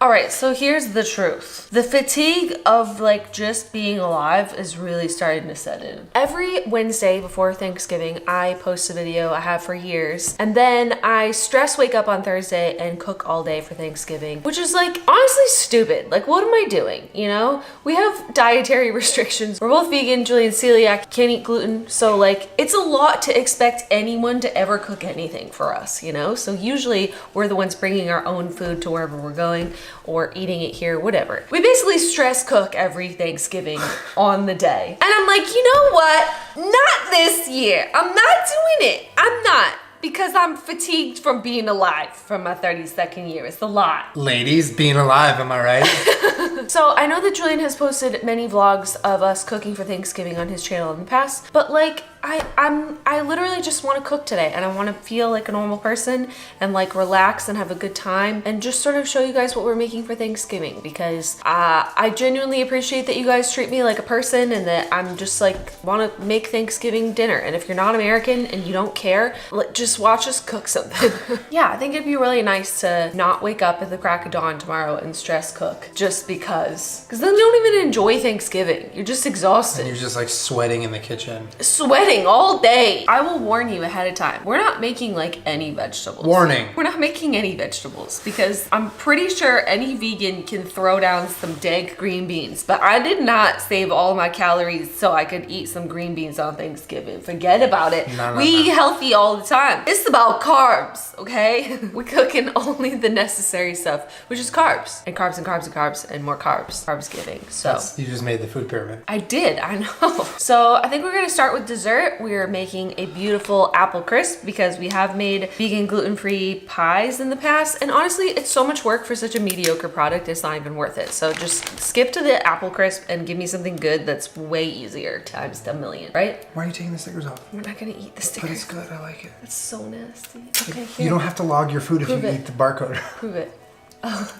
All right, so here's the truth. The fatigue of like just being alive is really starting to set in. Every Wednesday before Thanksgiving, I post a video I have for years, and then I stress wake up on Thursday and cook all day for Thanksgiving, which is like honestly stupid. Like, what am I doing? You know, we have dietary restrictions. We're both vegan, Julian's celiac, can't eat gluten. So like, it's a lot to expect anyone to ever cook anything for us, you know? So usually we're the ones bringing our own food to wherever we're going, or eating it here, whatever. We basically stress cook every Thanksgiving on the day. And I'm like, you know what? Not this year. I'm not doing it. I'm not. Because I'm fatigued from being alive from my 32nd year. It's a lot. Ladies, being alive, am I right? So I know that Julian has posted many vlogs of us cooking for Thanksgiving on his channel in the past, but like, I literally just want to cook today, and I want to feel like a normal person and like relax and have a good time and just sort of show you guys what we're making for Thanksgiving, because I genuinely appreciate that you guys treat me like a person and that I'm just like want to make Thanksgiving dinner. And if you're not American and you don't care, just watch us cook something. Yeah, I think it'd be really nice to not wake up at the crack of dawn tomorrow and stress cook just because then you don't even enjoy Thanksgiving. You're just exhausted. And you're just like sweating in the kitchen. Sweating all day. I will warn you ahead of time. We're not making like any vegetables. Warning. We're not making any vegetables because I'm pretty sure any vegan can throw down some dank green beans, but I did not save all my calories so I could eat some green beans on Thanksgiving. Forget about it. We eat healthy all the time. It's about carbs, okay? We're cooking only the necessary stuff, which is carbs and carbs and carbs and carbs and more carbs. Carbsgiving. So you just made the food pyramid. I did, I know. So I think we're gonna start with dessert. We're making a beautiful apple crisp because we have made vegan gluten-free pies in the past, and honestly it's so much work for such a mediocre product, it's not even worth it. So just skip to the apple crisp and give me something good that's way easier times a million, right? Why are you taking the stickers off? We're not gonna eat the stickers. But it's good, I like it. It's so nasty. Okay, here. You don't have to log your food if you eat the barcode. Prove it. Oh.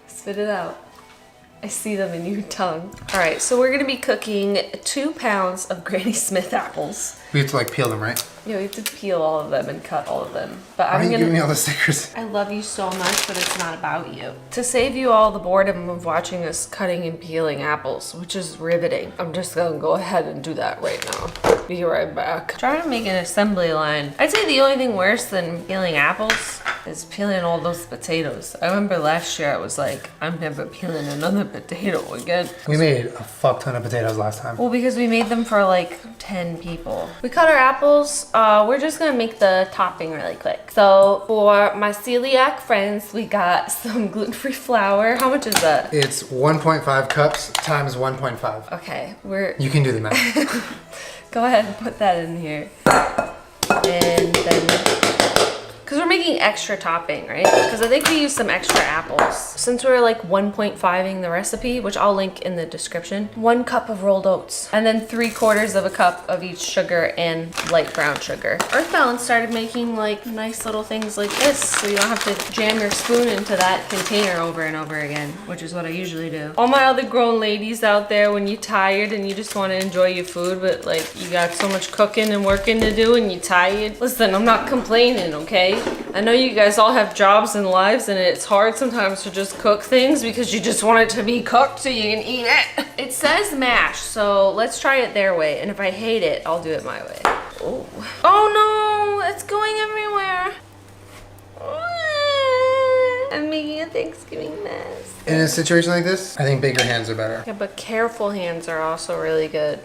Spit it out. I see them in your tongue. All right, so we're gonna be cooking 2 pounds of Granny Smith apples. We have to like peel them, right? Yeah, we have to peel all of them and cut all of them. But Why are you giving me all the stickers? I love you so much, but it's not about you. To save you all the boredom of watching us cutting and peeling apples, which is riveting, I'm just gonna go ahead and do that right now. Be right back. Trying to make an assembly line. I'd say the only thing worse than peeling apples is peeling all those potatoes. I remember last year I was like, I'm never peeling another potato again. We made a fuck ton of potatoes last time. Well, because we made them for like 10 people. We cut our apples. We're just gonna make the topping really quick. So for my celiac friends, we got some gluten-free flour. How much is that? It's 1.5 cups times 1.5. Okay, You can do the math. Go ahead and put that in here. And then, because we're making extra topping, right? Because I think we used some extra apples. Since we're like 1.5ing the recipe, which I'll link in the description, 1 cup of rolled oats, and then 3/4 of a cup of each sugar and light brown sugar. Earth Balance started making like nice little things like this, so you don't have to jam your spoon into that container over and over again, which is what I usually do. All my other grown ladies out there, when you're tired and you just want to enjoy your food, but like you got so much cooking and working to do and you're tired, listen, I'm not complaining, okay? I know you guys all have jobs and lives, and it's hard sometimes to just cook things because you just want it to be cooked so you can eat it. It says mash, so let's try it their way, and if I hate it, I'll do it my way. Oh, oh no, it's going everywhere. I'm making a Thanksgiving mess. In a situation like this, I think bigger hands are better. Yeah, but careful hands are also really good.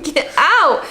Get out!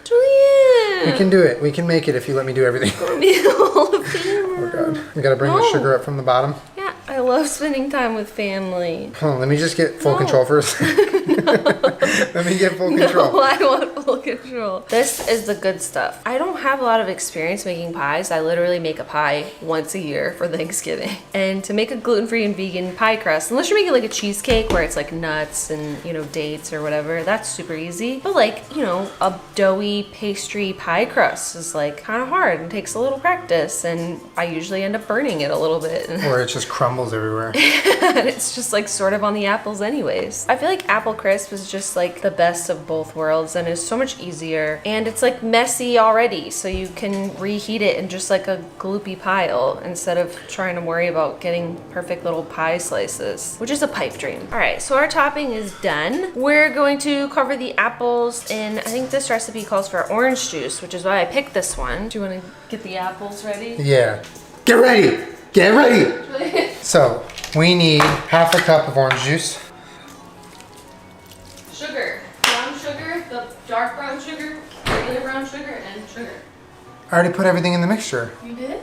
Julian! We can do it. We can make it if you let me do everything. Oh god. We gotta bring the sugar up from the bottom. Yeah, I love spending time with family. Hold on, let me just get full control first. Let me get full control. No, I want full control. This is the good stuff. I don't have a lot of experience making pies. I literally make a pie once a year for Thanksgiving. And to make a gluten-free and vegan pie crust, unless you're making like a cheesecake where it's like nuts and, you know, dates or whatever, that's super easy. But like, you know, a doughy pastry pie crust is like kind of hard and takes a little practice, and I usually end up burning it a little bit. Or it's just crumbling crumbles everywhere. And it's just like sort of on the apples anyways. I feel like apple crisp is just like the best of both worlds and is so much easier. And it's like messy already, so you can reheat it in just like a gloopy pile instead of trying to worry about getting perfect little pie slices, which is a pipe dream. All right, so our topping is done. We're going to cover the apples in, I think this recipe calls for orange juice, which is why I picked this one. Do you want to get the apples ready? Yeah. Get ready! Get ready! So, we need half a cup of orange juice. Sugar. Brown sugar, the dark brown sugar, regular brown sugar, and sugar. I already put everything in the mixture. You did?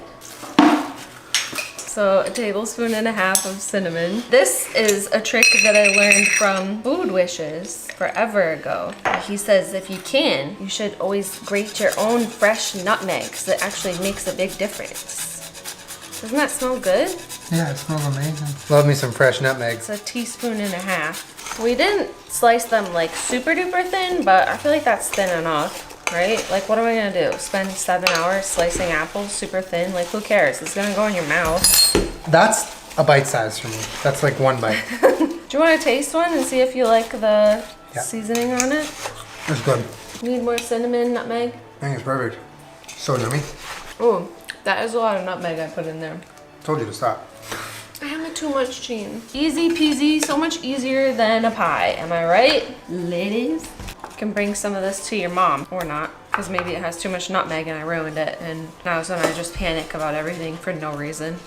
So a tablespoon and a half of cinnamon. This is a trick that I learned from Food Wishes forever ago. He says if you can, you should always grate your own fresh nutmeg because it actually makes a big difference. Doesn't that smell good? Yeah, it smells amazing. Love me some fresh nutmeg. It's a teaspoon and a half. We didn't slice them like super duper thin, but I feel like that's thin enough, right? Like what am I gonna do? Spend 7 hours slicing apples super thin? Like who cares? It's gonna go in your mouth. That's a bite size for me. That's like one bite. Do you want to taste one and see if you like the seasoning on it? It's good. Need more cinnamon, nutmeg? I think it's perfect. So yummy. Ooh, that is a lot of nutmeg I put in there. Told you to stop. I have too much cheese. Easy peasy, so much easier than a pie. Am I right, ladies? You can bring some of this to your mom, or not, because maybe it has too much nutmeg and I ruined it, and now so I just panic about everything for no reason.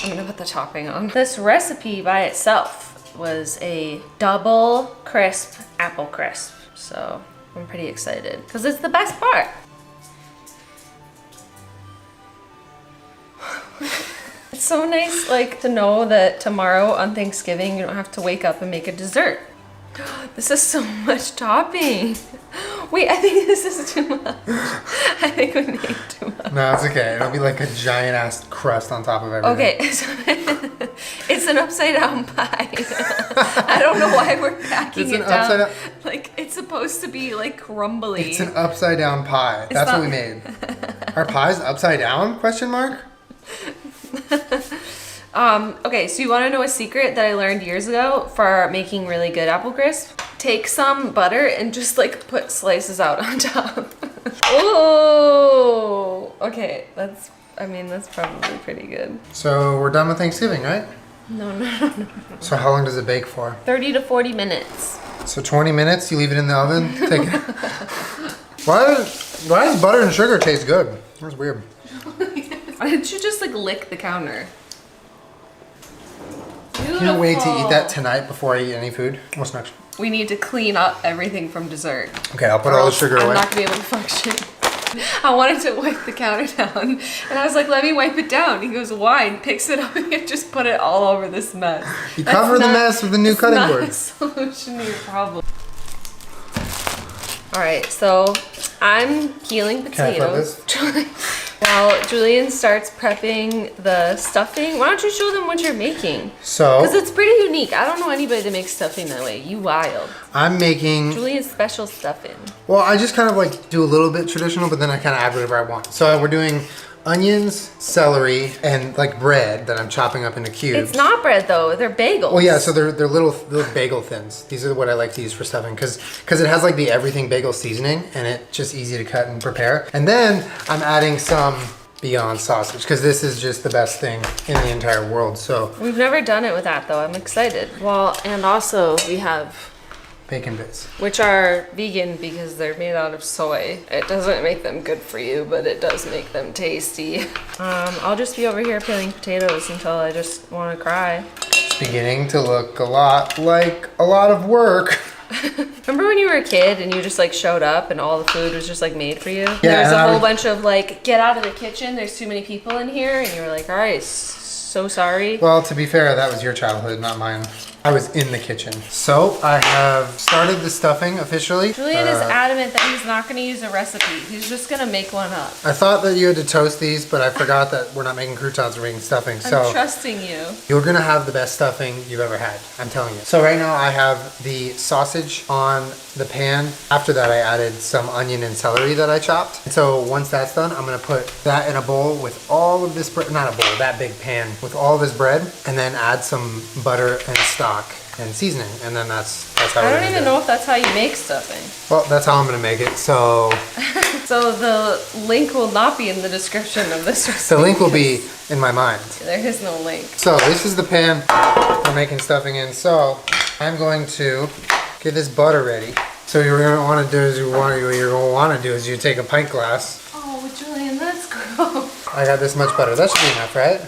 I'm gonna put the topping on. This recipe by itself was a double crisp apple crisp, so I'm pretty excited, because it's the best part. It's so nice, like, to know that tomorrow on Thanksgiving you don't have to wake up and make a dessert. This is so much topping. Wait, I think this is too much. I think we made too much. No, it's okay. It'll be like a giant ass crust on top of everything. Okay, so it's an upside down pie. I don't know why we're packing it down. Like, it's supposed to be like crumbly. It's an upside down pie. That's what we made. Our pie's upside down? Question mark? Okay, so you want to know a secret that I learned years ago for making really good apple crisp? Take some butter and just like put slices out on top. Oh, okay, that's probably pretty good. So we're done with Thanksgiving, right? No. So how long does it bake for? 30 to 40 minutes. So 20 minutes, you leave it in the oven? Take it. Why does butter and sugar taste good? That's weird. Why didn't you just like lick the counter? Can't wait to eat that tonight before I eat any food. What's next? We need to clean up everything from dessert. Okay, I'll put all the sugar away. I'm not gonna be able to function. I wanted to wipe the counter down, and I was like, let me wipe it down. He goes, why? And picks it up and just put it all over this mess. You cover the mess with a new cutting board. That's not a solution to your problem. All right, so I'm peeling potatoes. While Julian starts prepping the stuffing, why don't you show them what you're making? So, because it's pretty unique. I don't know anybody that makes stuffing that way. You wild. I'm making Julian's special stuffing. Well, I just kind of like do a little bit traditional, but then I kind of add whatever I want. So we're doing onions, celery, and like bread that I'm chopping up into cubes. It's not bread though, they're bagels. Well, yeah, so they're little bagel thins. These are what I like to use for stuffing because it has like the everything bagel seasoning and it's just easy to cut and prepare. And then I'm adding some Beyond sausage because this is just the best thing in the entire world. So we've never done it with that though. I'm excited. Well, and also we have bacon bits, which are vegan because they're made out of soy. It doesn't make them good for you, but it does make them tasty. I'll just be over here peeling potatoes until I just want to cry. It's beginning to look a lot like a lot of work. Remember when you were a kid and you just like showed up and all the food was just like made for you? Yeah, There's a whole bunch of like, get out of the kitchen, there's too many people in here, and you were like, all right, so sorry. Well, to be fair, that was your childhood, not mine. I was in the kitchen. So I have started the stuffing officially. Julian is adamant that he's not gonna use a recipe. He's just gonna make one up. I thought that you had to toast these, but I forgot that we're not making croutons, we're making stuffing. I'm trusting you. You're gonna have the best stuffing you've ever had, I'm telling you. So right now I have the sausage on the pan. After that I added some onion and celery that I chopped. And so once that's done, I'm gonna put that in a bowl with all of this bread, not a bowl, that big pan with all of this bread, and then add some butter and stock and seasoning, and then that's how I don't even know if that's how you make stuffing. Well, that's how I'm gonna make it. So so the link will not be in the description of this recipe. the link will be in my mind. There is no link. So this is the pan we're making stuffing in. So I'm going to get this butter ready. So what you're gonna want to do is you take a pint glass. Oh, Julian, that's gross. I got this much butter. That should be enough, right?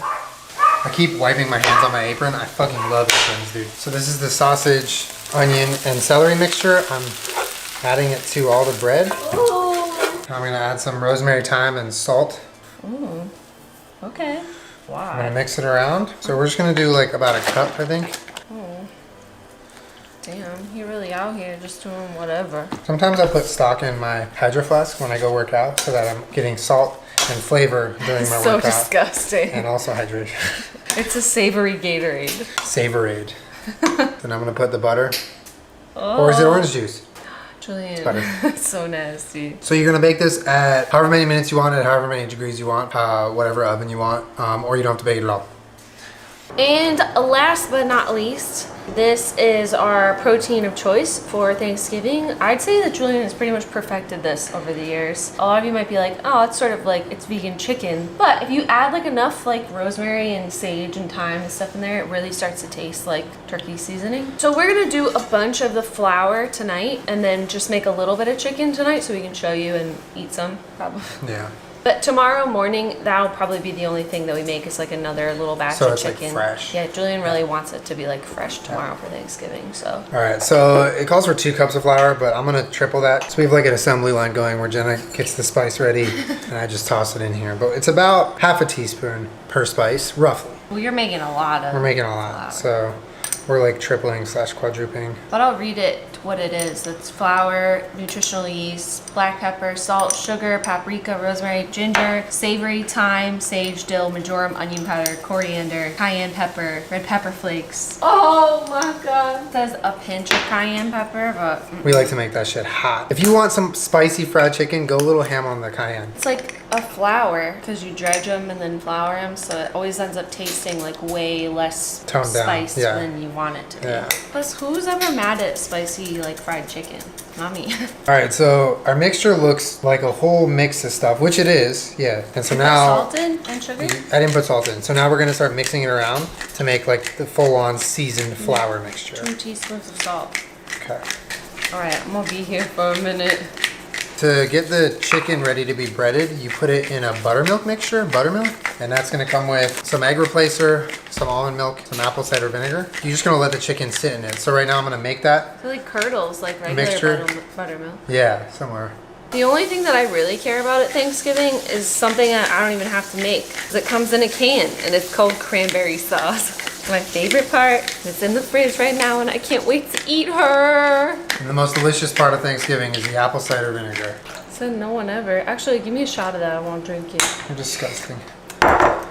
I keep wiping my hands on my apron. I fucking love aprons, dude. So this is the sausage, onion, and celery mixture. I'm adding it to all the bread. Ooh. I'm gonna add some rosemary, thyme, and salt. Ooh. Okay. I'm Wow. gonna mix it around. So we're just gonna do like about a cup, I think. Oh. Damn, you're really out here just doing whatever. Sometimes I put stock in my Hydro Flask when I go work out so that I'm getting salt and flavor during my So workout. disgusting. And also hydration. It's a savory Gatorade. Savorade. Then I'm gonna put the butter. Oh. Or is it orange juice? Julian, butter. that's so nasty. So you're gonna bake this at however many minutes you want, at however many degrees you want, whatever oven you want, or you don't have to bake it at all. And last but not least, this is our protein of choice for Thanksgiving. I'd say that Julian has pretty much perfected this over the years. A lot of you might be like, oh, it's sort of like, it's vegan chicken. But if you add like enough like rosemary and sage and thyme and stuff in there, it really starts to taste like turkey seasoning. So we're gonna do a bunch of the flour tonight and then just make a little bit of chicken tonight so we can show you and eat some, probably. Yeah. But tomorrow morning, that'll probably be the only thing that we make is like another little batch So of it's, like, chicken. fresh. Yeah, Julian really wants it to be like fresh tomorrow for Thanksgiving, so. All right, so it calls for 2 cups of flour, but I'm gonna triple that. So we have like an assembly line going where Jenna gets the spice ready and I just toss it in here. But it's about half a teaspoon per spice, roughly. Well, you're making a lot of We're making a lot, so we're like tripling / quadrupling. But I'll read it what it is. It's flour, nutritional yeast, black pepper, salt, sugar, paprika, rosemary, ginger, savory, thyme, sage, dill, marjoram, onion powder, coriander, cayenne pepper, red pepper flakes. Oh my god. It says a pinch of cayenne pepper, but We like to make that shit hot. If you want some spicy fried chicken, go a little ham on the cayenne. it's like a flour because you dredge them and then flour them, so it always ends up tasting like way less Toned down, spiced yeah. than you want it to be. Yeah. Plus, who's ever mad at spicy like fried chicken? Not me. All right, so our mixture looks like a whole mix of stuff, which it is, yeah. And so now, Salt in and sugar? I didn't put salt in. So now we're gonna start mixing it around to make like the full-on seasoned flour mixture. 2 teaspoons of salt. Okay. All right, I'm gonna be here for a minute. To get the chicken ready to be breaded, you put it in a buttermilk mixture, and that's gonna come with some egg replacer, some almond milk, some apple cider vinegar. You're just gonna let the chicken sit in it. So right now I'm gonna make that. It like curdles like regular Mixture. buttermilk. Yeah, somewhere. The only thing that I really care about at Thanksgiving is something that I don't even have to make. 'Cause it comes in a can and it's called cranberry sauce. My favorite part. It's in the fridge right now and I can't wait to eat her. And the most delicious part of Thanksgiving is the apple cider vinegar. Said no one ever. Actually, give me a shot of that. I won't drink it. You're disgusting.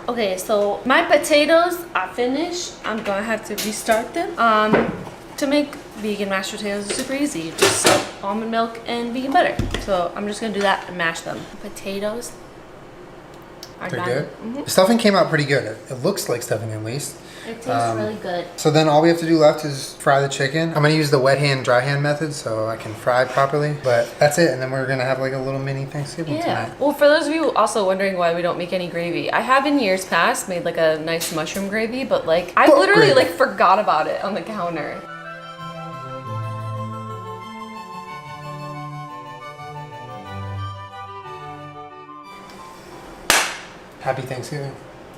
Okay, so my potatoes are finished. I'm gonna have to restart them. To make vegan mashed potatoes is super easy. Just almond milk and vegan butter. So I'm just gonna do that and mash them. Potatoes are They're done. good? The stuffing came out pretty good. It looks like stuffing at least. It tastes really good. So then all we have to do left is fry the chicken. I'm gonna use the wet hand, dry hand method so I can fry properly. But that's it, and then we're gonna have like a little mini Thanksgiving Yeah. tonight. Well, for those of you also wondering why we don't make any gravy, I have in years past made like a nice mushroom gravy, but like I What literally gravy? like forgot about it on the counter. Happy Thanksgiving.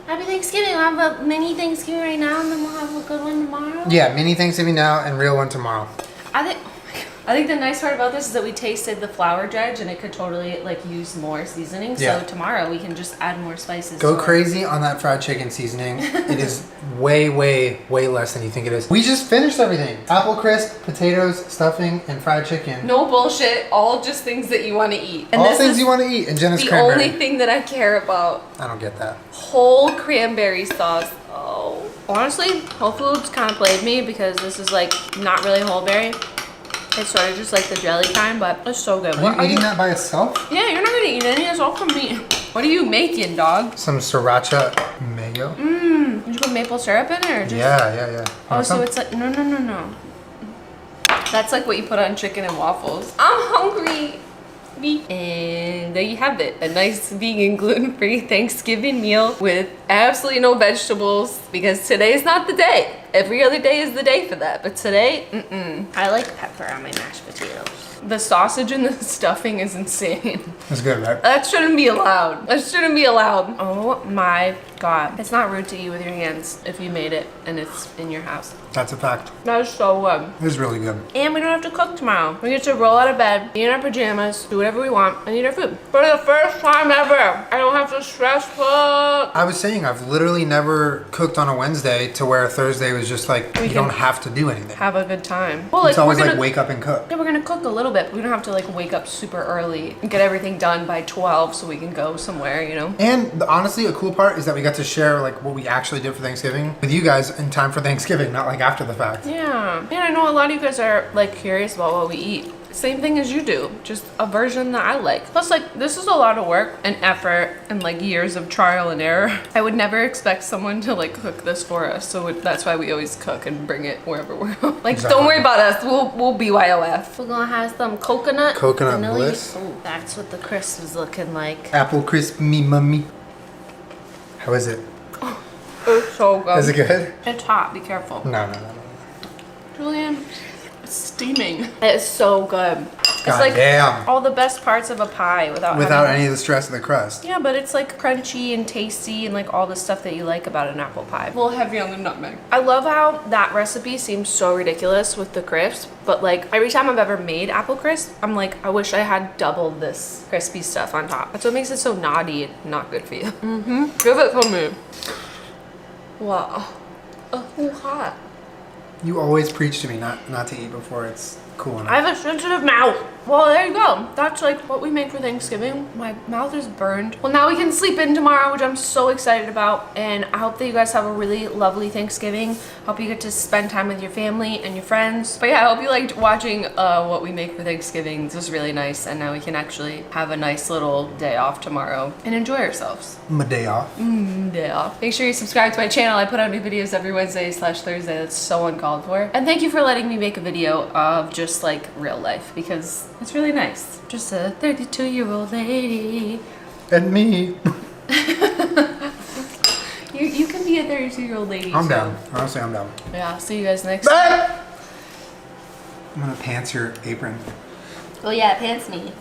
Happy Thanksgiving. We'll have a mini Thanksgiving right now and then we'll have a good one tomorrow. Yeah, mini Thanksgiving now and real one tomorrow. I think, oh my God. I think the nice part about this is that we tasted the flour dredge and it could totally like use more seasoning. Yeah. So tomorrow we can just add more spices. Go crazy on that fried chicken seasoning. It is way, way, way less than you think it is. We just finished everything. Apple crisp, potatoes, stuffing, and fried chicken. No bullshit. All just things that you want to eat. And all things you want to eat. And Jenna's the cranberry. only thing that I care about. I don't get that. Whole cranberry sauce. Oh. Honestly, Whole Foods kind of played me because this is like not really whole berry. It's sort of just like the jelly kind, but it's so good. Are you eating that by itself? Yeah, you're not gonna eat any of this all from me. What are you making, dog? Some sriracha mayo. Did you put maple syrup in it or just? Yeah. Oh, so it's like, no. That's like what you put on chicken and waffles. I'm hungry. And there you have it. A nice vegan gluten-free Thanksgiving meal with absolutely no vegetables because today's not the day. Every other day is the day for that. But today, I like pepper on my mashed potatoes. The sausage and the stuffing is insane. It's good, right? That shouldn't be allowed. That shouldn't be allowed. Oh my God. It's not rude to eat with your hands if you made it and it's in your house. That's a fact. That is so good. It is really good. And we don't have to cook tomorrow. We get to roll out of bed, be in our pajamas, do whatever we want, and eat our food. For the first time ever, I don't have to stress cook. I was saying, I've literally never cooked on a Wednesday to where Thursday was just like, you don't have to do anything. Have a good time. Well, like, It's always like wake up and cook. Yeah, we're gonna cook a little bit, but we don't have to like wake up super early and get everything done by 12 so we can go somewhere, you know? And honestly, a cool part is that we got to share like what we actually did for Thanksgiving with you guys in time for Thanksgiving, not like after the fact. Yeah. And I know a lot of you guys are like curious about what we eat. Same thing as you do, just a version that I like. Plus, like, this is a lot of work and effort and like years of trial and error. I would never expect someone to like cook this for us, so that's why we always cook and bring it wherever we're like. Exactly. Don't worry about us. We'll BYOF. We're gonna have some coconut vanilla. Bliss. Oh, that's what the crisp is looking like. Apple crisp me mummy. How is it? It's so good. Is it good? It's hot. Be careful. No. Julian, it's steaming. It's so good. It's God like damn. all the best parts of a pie without having any of the stress of the crust. Yeah, but it's like crunchy and tasty and like all the stuff that you like about an apple pie. A little heavy on the nutmeg. I love how that recipe seems so ridiculous with the crisp, but like every time I've ever made apple crisp, I'm like, I wish I had double this crispy stuff on top. That's what makes it so naughty and not good for you. Give it to me. Wow. Oh, hot. You always preach to me not to eat before it's cool enough. I have a sensitive mouth. Well, there you go. That's like what we make for Thanksgiving. My mouth is burned. Well, now we can sleep in tomorrow, which I'm so excited about. And I hope that you guys have a really lovely Thanksgiving. Hope you get to spend time with your family and your friends. But yeah, I hope you liked watching what we make for Thanksgiving. This was really nice. And now we can actually have a nice little day off tomorrow and enjoy ourselves. My day off. Day off. Make sure you subscribe to my channel. I put out new videos every Wednesday/Thursday. That's so uncalled for. And thank you for letting me make a video of just like real life because it's really nice. Just a 32-year-old lady. And me. You can be a 32-year-old lady. I'm too. down. Honestly, I'm down. Yeah, see you guys next time. I'm gonna pants your apron. Oh yeah, pants me.